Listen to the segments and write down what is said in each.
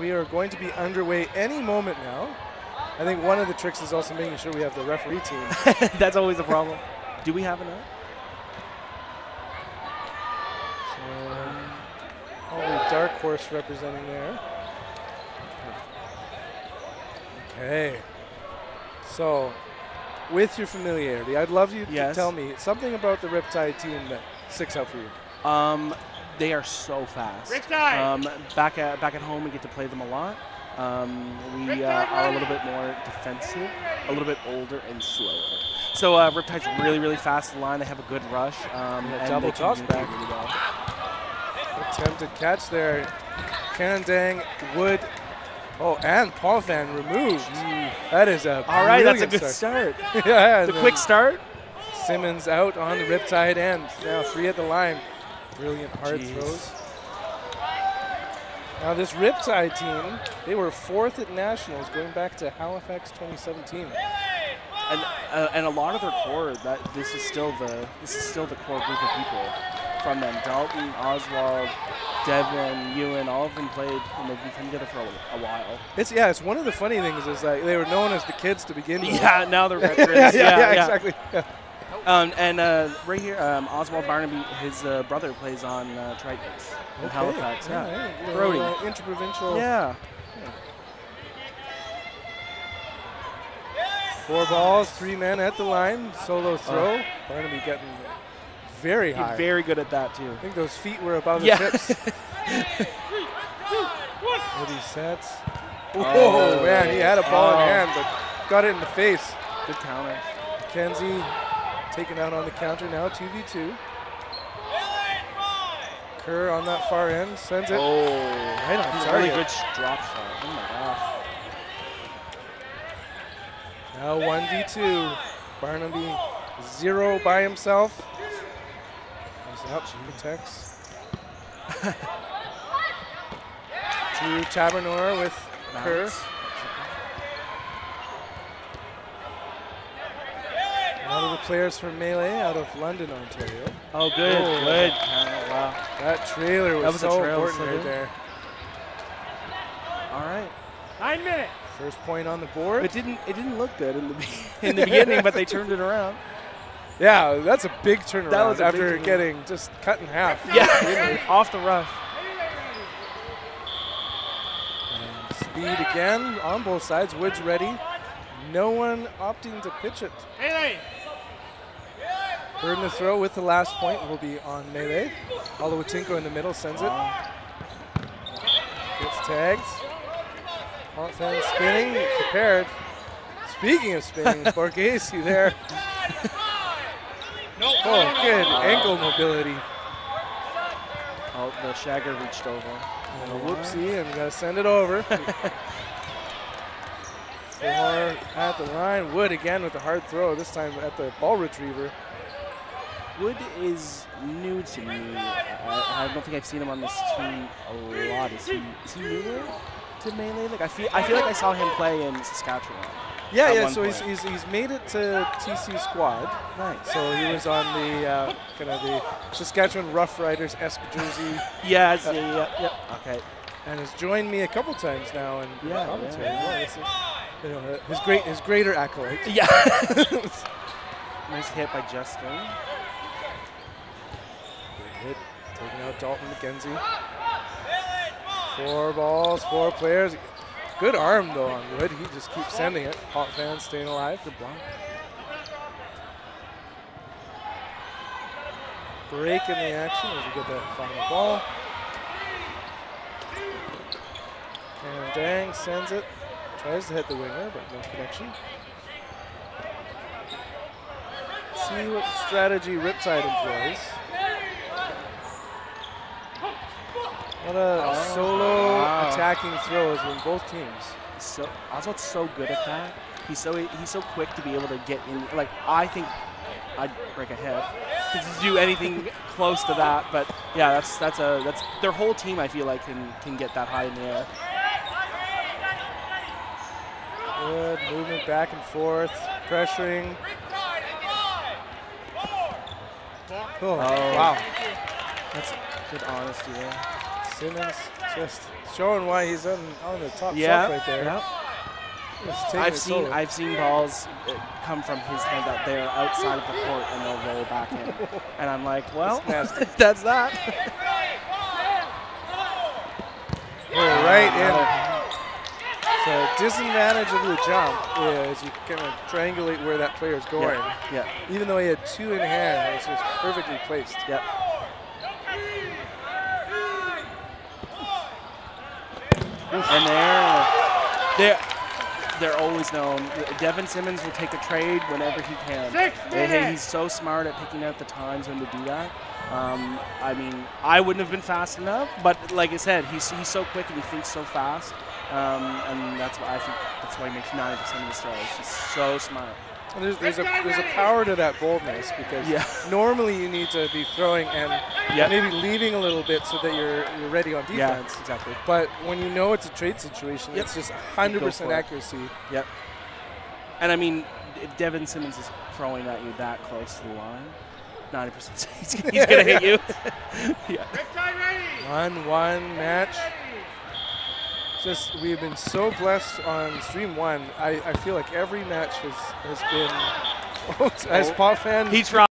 we are going to be underway any moment now. I think one of the tricks is also making sure we have the referee team. That's always a problem. Do we have enough? So, probably Dark Horse representing there. Okay. So, with your familiarity, I'd love you to tell me something about the Riptide team that sticks out for you. They are so fast. Back at home, we get to play them a lot. We are a little bit more defensive, a little bit older and slower. So Riptide's really fast in line. They have a good rush. And double toss back. Really well. Attempted catch there. Canada, Wood. Oh, and Paul Fan removed. That is a all right. That's a good start. Yeah, it's a quick start. Simmons out on the Riptide end. Now 3 at the line. Brilliant hard throws. Now this Riptide team, they were 4th at Nationals going back to Halifax 2017. And a lot of their core, this is still the core group of people from them. Dalton, Oswald, Devin, Ewan, all of them played, and they've been coming together for a while. It's one of the funny things is like they were known as the kids to begin with. Yeah, now they're veterans. yeah, exactly. Yeah. And right here, Oswald Barnaby, his brother plays on Tritons in Halifax. Yeah, Brody. Interprovincial. Yeah. 4 balls, 3 men at the line. Solo throw. Barnaby getting very high. Very good at that too. I think those feet were above his hips. Woody sets. Oh man, he had a ball in hand, but got it in the face. Good counter. McKenzie taken out on the counter now, 2v2. Kerr on that far end sends it. Oh, right on target. Really good drop shot. Oh my gosh. Now 1v2. Barnaby 0 by himself. He's up, protects. To Tabernor with Kerr. One of the players from Melee out of London, Ontario. Oh, good, good. Wow. That trailer was so important right there. All right. 9 minutes. First point on the board. It didn't look good in the beginning, but they turned it around. Yeah, that's a big turnaround that was after getting just cut in half. Yeah, off the rush. And speed again on both sides. Wood's ready. No one opting to pitch it. Burden to throw with the last point will be on Melee. Olowatinko in the middle sends it. Gets tagged. Hot fan spinning, prepared. Speaking of spinning, Borghese there. Oh, good ankle mobility. Oh, the shagger reached over. Whoopsie, and gotta send it over. 4 at the line. Wood again with a hard throw, this time at the ball retriever. Wood is new to me. I don't think I've seen him on this team a lot. Is he newer to Melee? Like I feel like I saw him play in Saskatchewan. Yeah. So he's made it to TC squad. Nice. So he was on the kind of the Saskatchewan Rough Riders esque jersey. Yeah. Okay. And has joined me a couple times now in commentary. Yeah. His greater acolyte. Yeah. Nice hit by Justin. Good hit, taking out Dalton McKenzie. 4 balls, 4 players. Good arm though on Wood. He just keeps sending it. Hot fans staying alive. Good block. Break in the action as we get that final ball. And Dang sends it. Tries to hit the winger, but no connection. See what strategy Riptide employs. What a solo attacking throws from both teams. So Oswald's so good at that. He's so quick to be able to get in. Like I think I'd break a hip to do anything close to that. But yeah, that's their whole team. I feel like can get that high in the air. Good movement back and forth, pressuring. Oh, wow. That's good honesty there. Simmons just showing why he's on the top shelf right there. Yeah. I've seen balls come from his hand out there outside of the court and they'll roll back in. And I'm like, well, that's that. Right in. So disadvantage of the jump is you kind of triangulate where that player is going. Yeah. Even though he had 2 in hand, it's just perfectly placed. Yeah. And they're always known. Devin Simmons will take a trade whenever he can. He's so smart at picking out the times when to do that. I mean, I wouldn't have been fast enough, but like I said, he's so quick and he thinks so fast, and that's why I think that's why he makes 90% of his throws. He's so smart. And there's a power to that boldness because normally you need to be throwing and maybe leaving a little bit so that you're ready on defense. Yeah, exactly. But when you know it's a trade situation, it's just 100% accuracy. Yep. And I mean, if Devin Simmons is throwing at you that close to the line, 90% he's going to hit you. 1-1 match. Just we've been so blessed on stream 1. I feel like every match has been as Pop fan. He tried.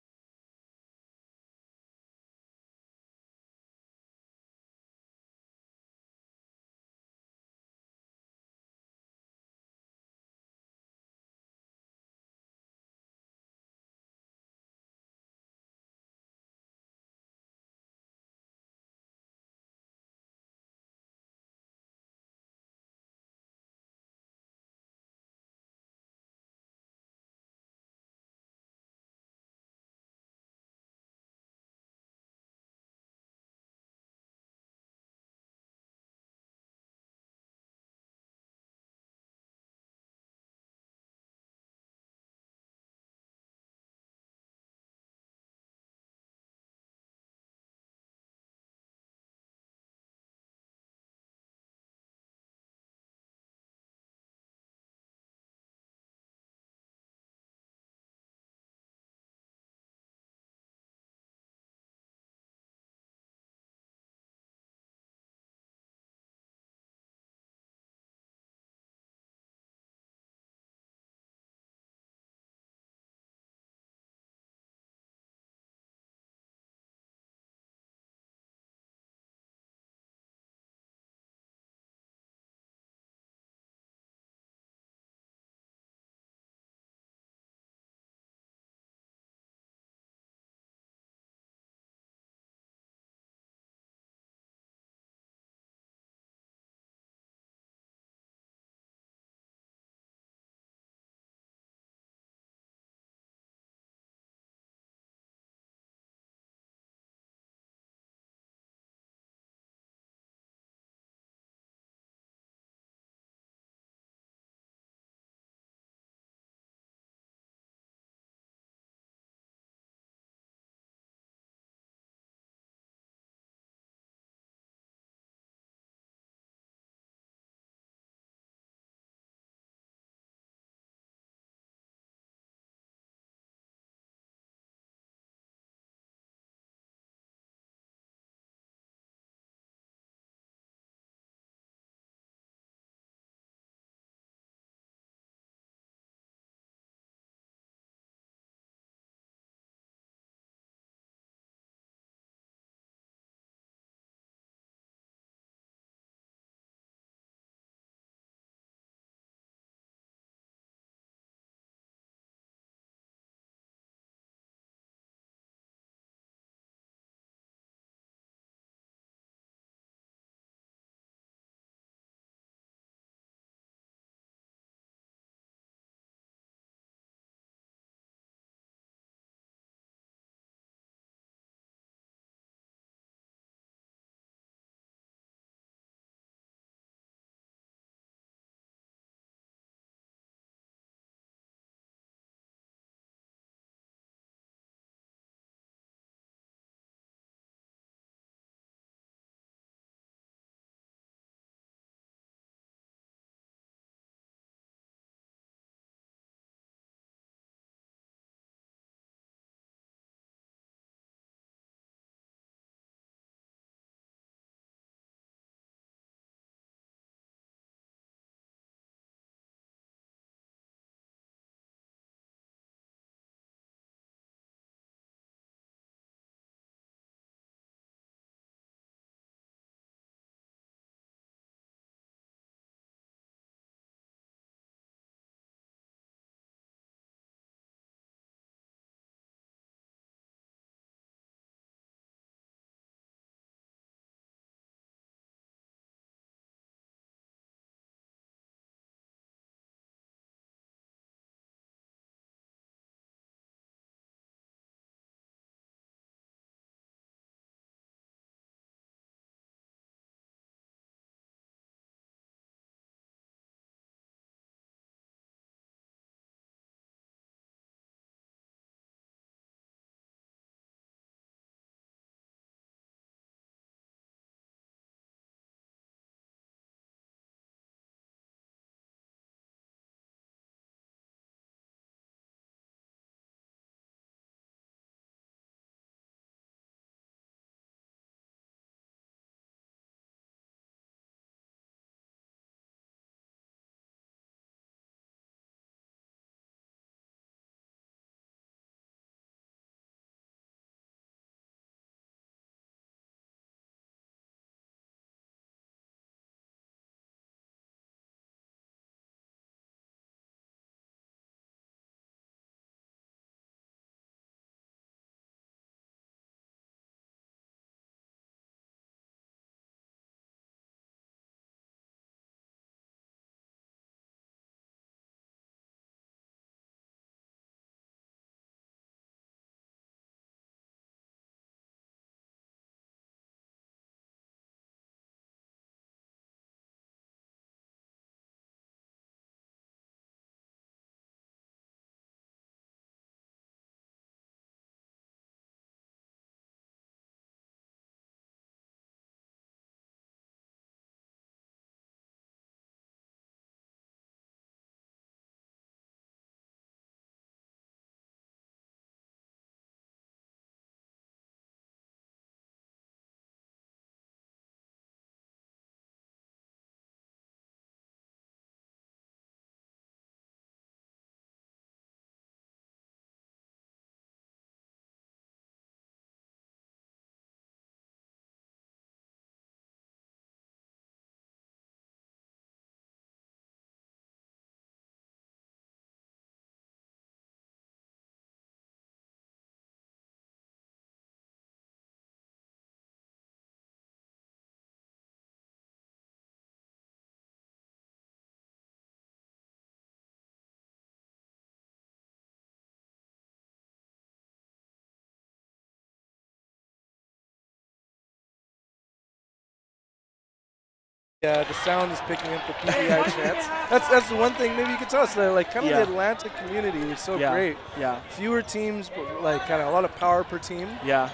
The sound is picking up the PEI chants. That's the one thing maybe you could tell us. Like kind of the Atlanta community is so great. Yeah. Fewer teams, but like kind of a lot of power per team. Yeah.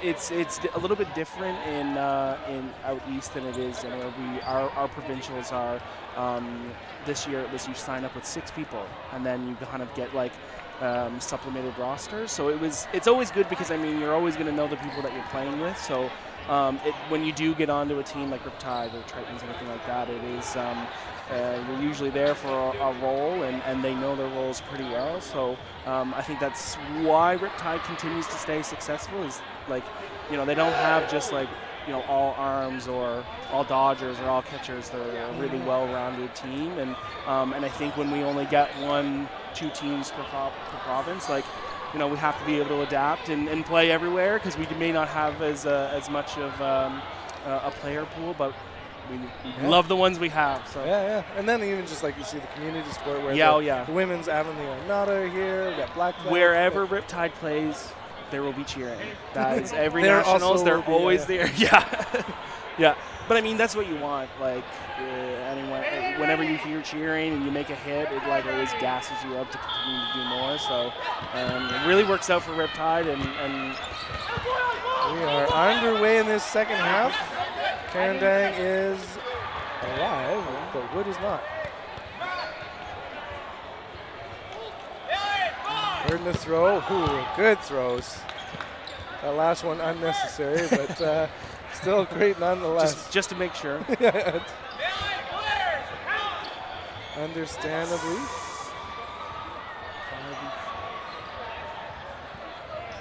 It's a little bit different in out east than it is in where our provincials are. This year it was you sign up with 6 people and then you kind of get like supplemented rosters. So it's always good because I mean you're always going to know the people that you're playing with. So. When you do get onto a team like Riptide or Tritons or anything like that, it is you're usually there for a role, and they know their roles pretty well. So I think that's why Riptide continues to stay successful. Is like, you know, they don't have just like, you know, all arms or all dodgers or all catchers. They're a really well-rounded team, and I think when we only get 1-2 teams per province, like. You know, we have to be able to adapt and play everywhere because we may not have as much of a player pool, but we love the ones we have. So. Yeah. And then even just like you see the community sport where the women's having the Armada here, we got Black Flag. Wherever Riptide plays, there will be cheering. That is every nationals. They're always there. Yeah. But I mean, that's what you want. Like, whenever you hear cheering and you make a hit, it like always gasses you up to continue to do more. So it really works out for Riptide. And we are underway in this second half. Carandang is alive, but Wood is not. Heard the throw. Ooh, good throws. That last one unnecessary, but. Still great nonetheless. Just to make sure. Understandably.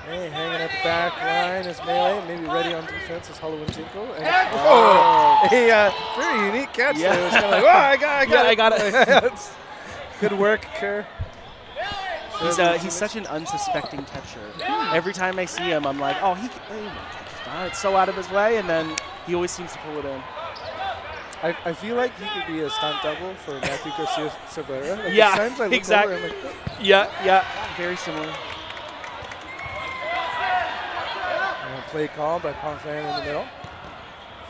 Hey, hanging at the back line is Melee. Maybe ready on defense is Halloween Tinko. A very unique catch there. It was kind of like, I got it. Good work, Kerr. He's such an unsuspecting catcher. Every time I see him, I'm like, oh, he can it's so out of his way, and then he always seems to pull it in. I feel like he could be a stunt double for Matthew Garcia-Severa. Like yeah, exactly. Like, yeah, very similar. And play call by Ponfan in the middle.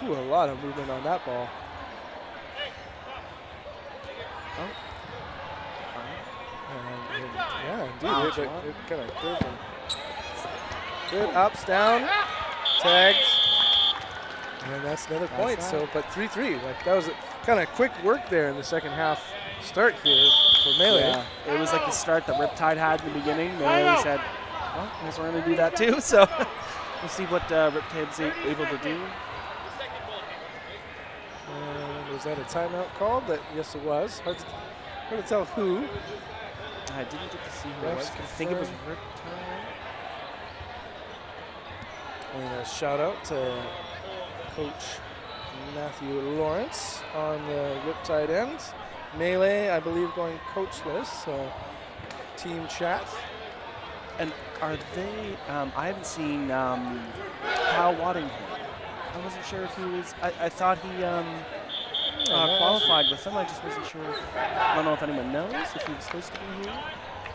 Ooh, a lot of movement on that ball. Indeed, it kind of curved him. Good ups, down. Tags, and that's another point. So, but 3-3. Like that was kind of quick work there in the second half start here for Melee. Yeah. It was like the start that Riptide had in the beginning. Melee said, "Well, I guess we're going to do that too." So we'll see what Riptide's able to do. Was that a timeout called? Yes, it was. Hard to tell who. I didn't get to see who it was. I think it was Riptide. And a shout out to Coach Matthew Lawrence on the Riptide end. Melee, I believe, going coachless, so team chat. And are they, I haven't seen Kyle Waddington. I wasn't sure if he was, I thought he qualified with them. I just wasn't sure. I don't know if anyone knows if he was supposed to be here.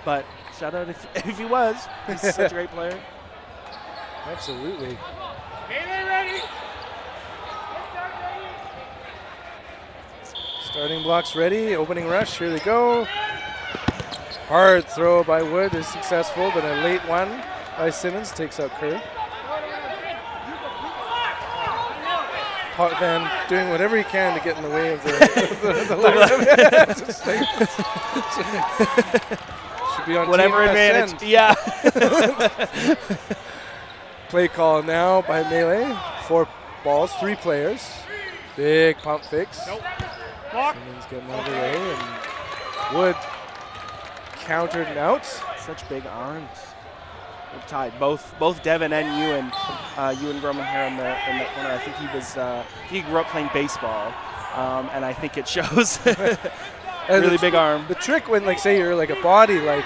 But shout out if he was. He's such a great player. Absolutely. Ready? Starting blocks ready. Opening rush. Here they go. Hard throw by Wood is successful, but a late one by Simmons takes out Kerr. Potvin doing whatever he can to get in the way of the should be on whatever advantage. Yeah. Play call now by Melee. 4 balls, 3 players. Big pump fakes. Nope. Simmons getting out of the way, and Wood countered and out. Such big arms. Tied. Both Devin and Ewan Groman here in the corner. I think he grew up playing baseball, and I think it shows. Really big arm. The trick when, like, say you're like a body like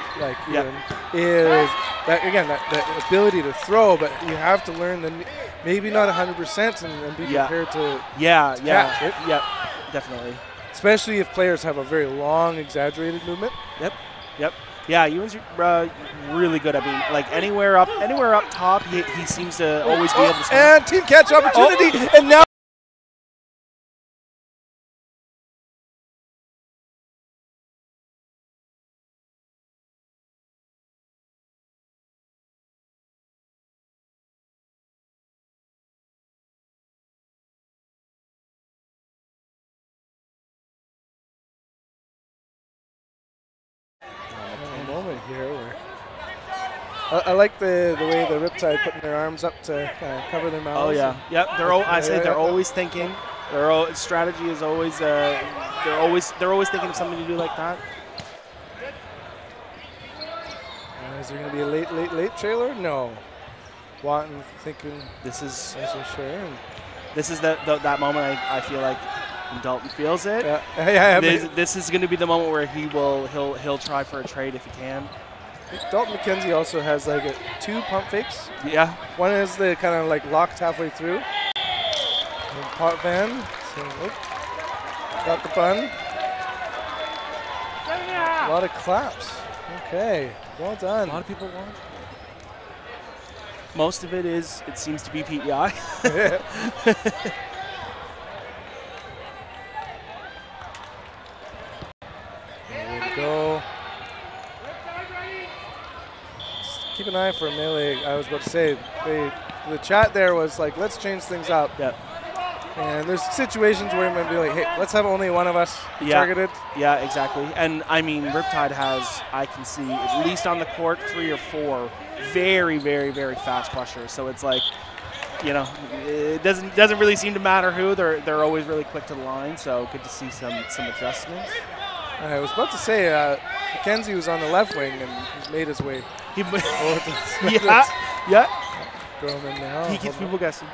Ewan, is that again that ability to throw, but you have to learn the maybe not 100% and be prepared to catch it. Yeah, definitely. Especially if players have a very long, exaggerated movement. Yep. Yeah, Ewan's really good at being like anywhere up top. He seems to always be able to. And team catch opportunity, and now. moment here where I like the way the Riptide putting their arms up to cover their mouths. Oh yeah, yep. They're always thinking. Their strategy is always they're always thinking of something to do like that. Is there going to be a late trailer? No. Watton thinking this is sure. And this is that moment I feel like Dalton feels it. This is going to be the moment where he'll try for a trade if he can. Dalton McKenzie also has like 2 pump fakes. Yeah. One is the kind of like locked halfway through. And Pot Van. So, got the bun. A lot of claps. Okay. Well done. A lot of people want. Most of it seems to be PEI. There we go. Keep an eye for a melee. I was about to say, the chat there was like, let's change things up. Yep. And there's situations where you might be like, hey, let's have only one of us targeted. Yeah, exactly. And I mean, Riptide has, I can see, at least on the court, 3 or 4 very, very, very fast pushers. So it's like, you know, it doesn't really seem to matter who. They're always really quick to the line. So good to see some adjustments. I was about to say, McKenzie was on the left wing and he's made his way. Yeah. Throw him in now. He keeps people guessing.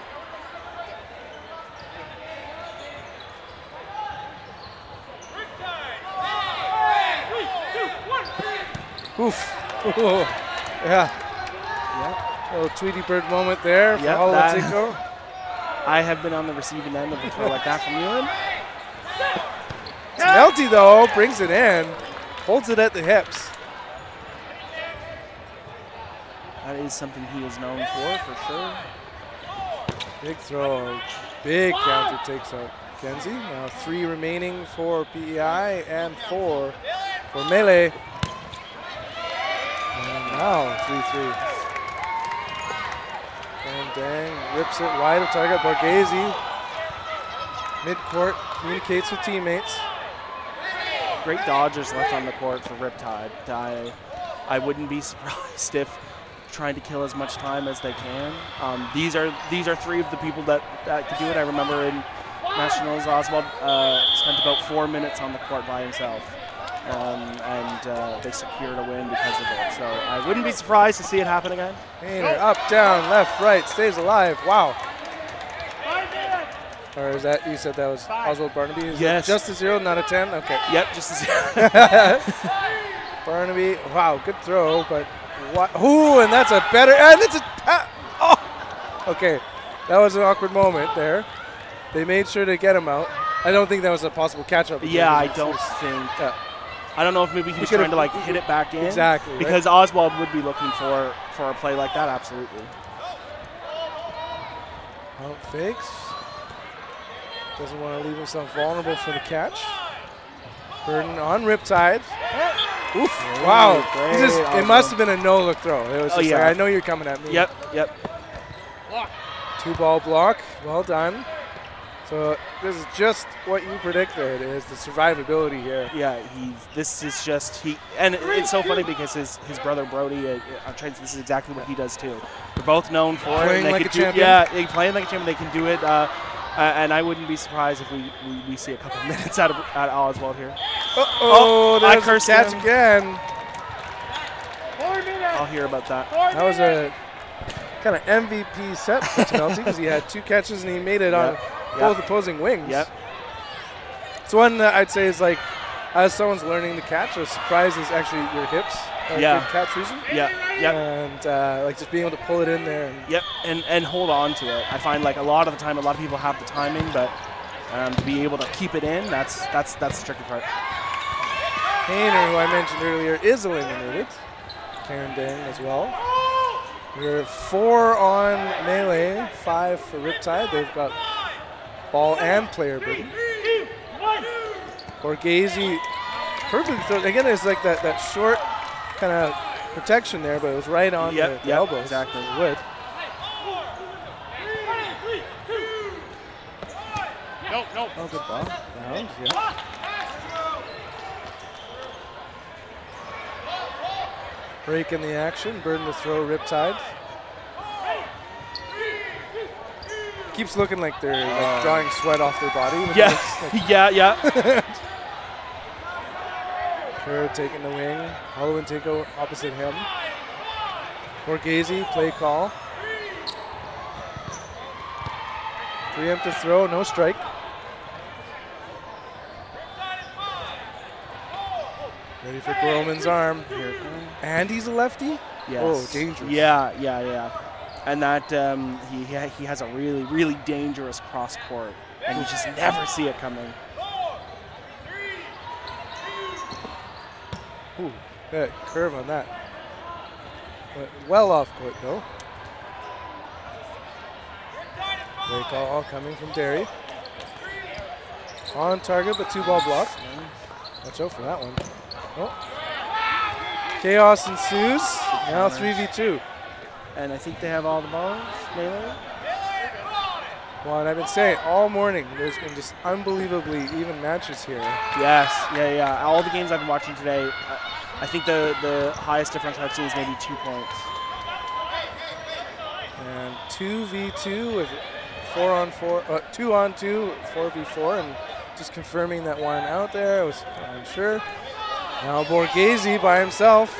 Oof. Yeah. Little Tweety Bird moment there for Holatico. I have been on the receiving end of a throw like that from Ewan. Melty, though, brings it in. Holds it at the hips. That is something he is known for sure. Big throw. Big counter takes out Kenzie. Now 3 remaining for PEI and 4 for Melee. And now 3-3. And Dang rips it wide of target. Borghese. Mid-court, communicates with teammates. Great dodgers left on the court for Riptide. I wouldn't be surprised if trying to kill as much time as they can. These are 3 of the people that could do it. I remember in Nationals, Oswald spent about 4 minutes on the court by himself. And they secured a win because of it. So I wouldn't be surprised to see it happen again. Hayner up, down, left, right, stays alive. Wow. Or is that, you said that was Oswald Barnaby? Is yes. Just a 0, not a 10? Okay. Yep, just a 0. Barnaby, wow, good throw, but what? Ooh, and that's a better, and it's a, oh! Okay, that was an awkward moment there. They made sure to get him out. I don't think that was a possible catch-up. Yeah, I don't think. I don't know if maybe he was trying to like hit it back in. Exactly. Because right? Oswald would be looking for a play like that, absolutely. Pump fakes. Doesn't want to leave himself vulnerable for the catch. Burden on Riptide. Oof. Wow. It must have been a no-look throw. It was just like, I know you're coming at me. Yep. 2-ball block. Well done. So this is just what you predicted, is the survivability here. Yeah, this is just and it's so funny because his brother Brody, this is exactly what he does too. They're both known for it. Playing like a champion. Yeah, they playing like a champion. They can do it, and I wouldn't be surprised if we see a couple minutes out of Oswald here. There's a catch again. I'll hear about that. That was a kind of MVP set for Tonelty because he had 2 catches and he made it on both opposing wings. Yep. It's one that I'd say is like, as someone's learning to catch, a surprise is actually your hips. Good catch reason. And like just being able to pull it in there. And hold on to it. I find like a lot of the time, a lot of people have the timing, but to be able to keep it in, that's the tricky part. Hayner, who I mentioned earlier, is eliminated. Karen Dang as well. We're 4 on Melee, 5 for Riptide. They've got ball and player burden. Borghese, perfect throw. Again, there's like that short kind of protection there, but it was right on the elbow. Exactly. It would. No. Oh, good ball. Down, Break in the action. Burden to throw. Riptide. Keeps looking like they're like drawing sweat off their body. Yeah, like yeah. Kerr taking the wing. Holloway take opposite him. Borghese, play call. Preemptive throw, no strike. Ready for Groman's arm. And he's a lefty? Yes. Oh, dangerous. Yeah. And that he has a really, really dangerous cross court, and you just never see it coming. Ooh, that curve on that. But well off court though. Play call coming from Derry. On target, but 2-ball block. Watch out for that one. Oh. Chaos ensues. Now 3v2. And I think they have all the balls, Melee. Well, and I've been saying all morning, there's been just unbelievably even matches here. Yes, yeah. All the games I've been watching today, I think the highest difference I've seen is maybe 2 points. And 2v2 with 4-on-4, 2-on-2, 4v4, and just confirming that one out there. I was unsure. Now Borghese by himself.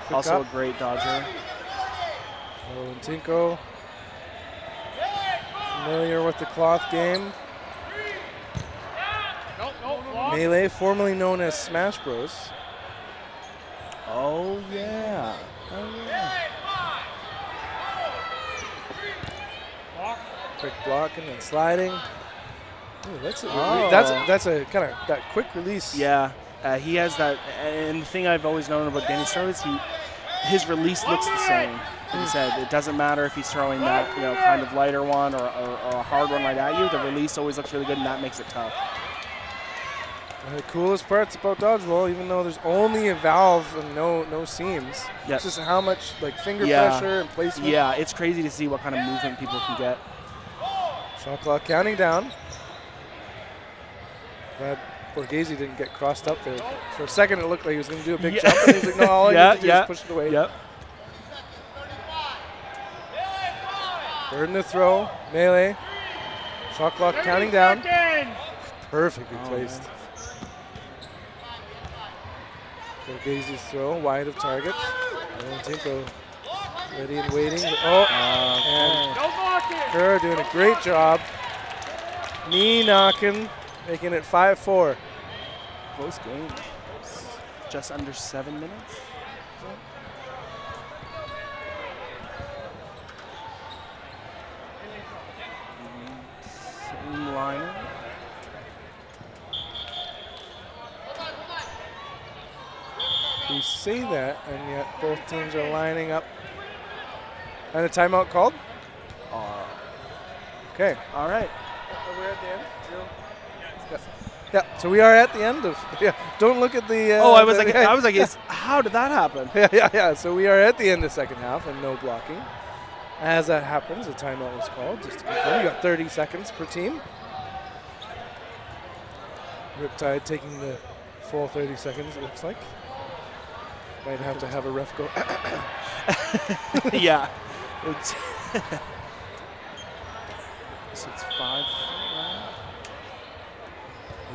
Good Also cup. a great dodger. Tinko. Familiar with the cloth game. Melee, formerly known as Smash Bros. Oh yeah. Quick blocking and sliding. Ooh, that's a kind of that quick release. Yeah, he has that. And the thing I've always known about Danny Stowe is his release looks the same. Like you said, it doesn't matter if he's throwing that kind of lighter one or a hard one right at you. The release always looks really good, and that makes it tough. One of the coolest parts about dodgeball, even though there's only a valve and no seams, it's just how much like finger pressure and placement. Yeah, it's crazy to see what kind of movement people can get. Shot clock counting down. Glad Borghese didn't get crossed up there. For a second, it looked like he was going to do a big jump, and he's like, no, all I need to do is push it away. Yep. Burden to throw, Melee. Shot clock counting down. Perfectly placed. Borghese's throw, wide of target. Tinko ready and waiting. And Kerr doing a great job. Knee knocking, making it 5-4. Close game. Just under 7 minutes. Same line. We say that, and yet both teams are lining up. And a timeout called? Okay. All right. We're at the end. Yeah. So we are at the end of. Yeah. Don't look at the. I was like, how did that happen? Yeah. So we are at the end of the second half, and no blocking. As that happens, a timeout was called. Just to confirm, you got 30 seconds per team. Riptide taking the full 30 seconds. It looks like. Might have to have a ref go. Yeah. It's so it's 5.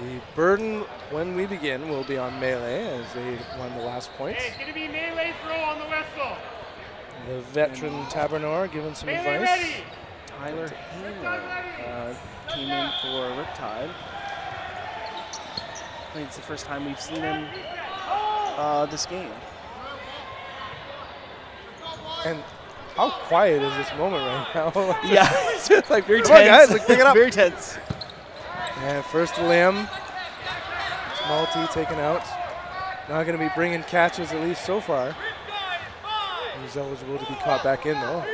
The burden when we begin will be on Melee as they won the last points. Hey, it's going to be Melee throw on the whistle. The veteran Tabernor giving some Melee advice. ready. Tyler Haler came in for Riptide. I think it's the first time we've seen him this game. And how quiet is this moment right now? Yeah, it's just like very tense. Come on, guys, like, pick it up. Very tense. And first limb. Small T taken out. Not going to be bringing catches, at least so far. He's eligible to be caught back in, though.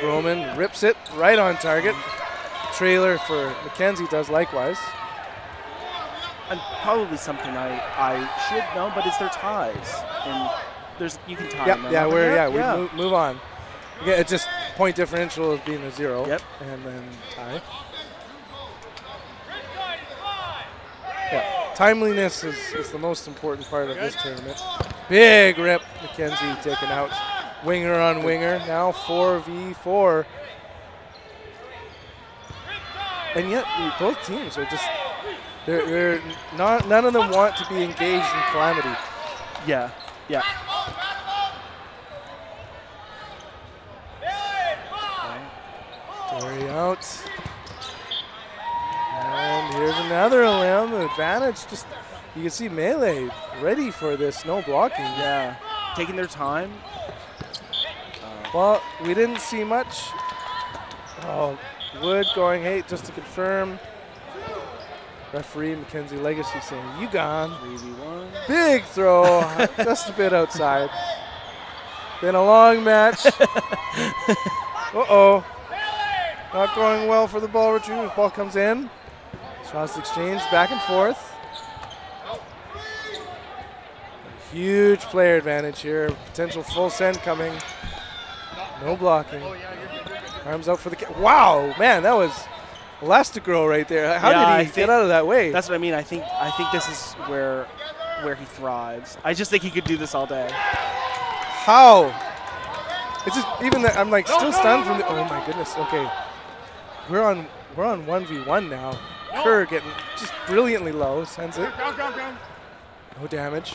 Roman rips it right on target. Trailer for McKenzie does likewise. And probably something I should know, but it's their ties. And you can tie them. We move on. Yeah, it's just point differential of being a 0. Yep. And then tie. Yeah, timeliness is the most important part of this tournament. Big rip. McKenzie taken out. Winger on winger. Now 4v4. And yet both teams are just, they're not, none of them want to be engaged in calamity. Yeah, yeah. Carry out. And here's another limb. Advantage. Just, you can see Melee ready for this. No blocking. Yeah. Taking their time. Well, we didn't see much. Oh, Wood going, hey, just to confirm. Referee Mackenzie Legacy saying, you gone. 3v1. Big throw. Just a bit outside. Been a long match. Uh-oh. Not going well for the ball retrieve. Ball comes in. Shots exchanged back and forth. A huge player advantage here. Potential full send coming. No blocking. Arms out for the wow, man, that was Elastigirl right there. How did he get out of that way? That's what I mean. I think this is where he thrives. I just think he could do this all day. How? It's just even that I'm like still stunned from the. Oh my goodness. Okay, we're on 1v1 now. Kerr getting just brilliantly low. Sends it. No damage.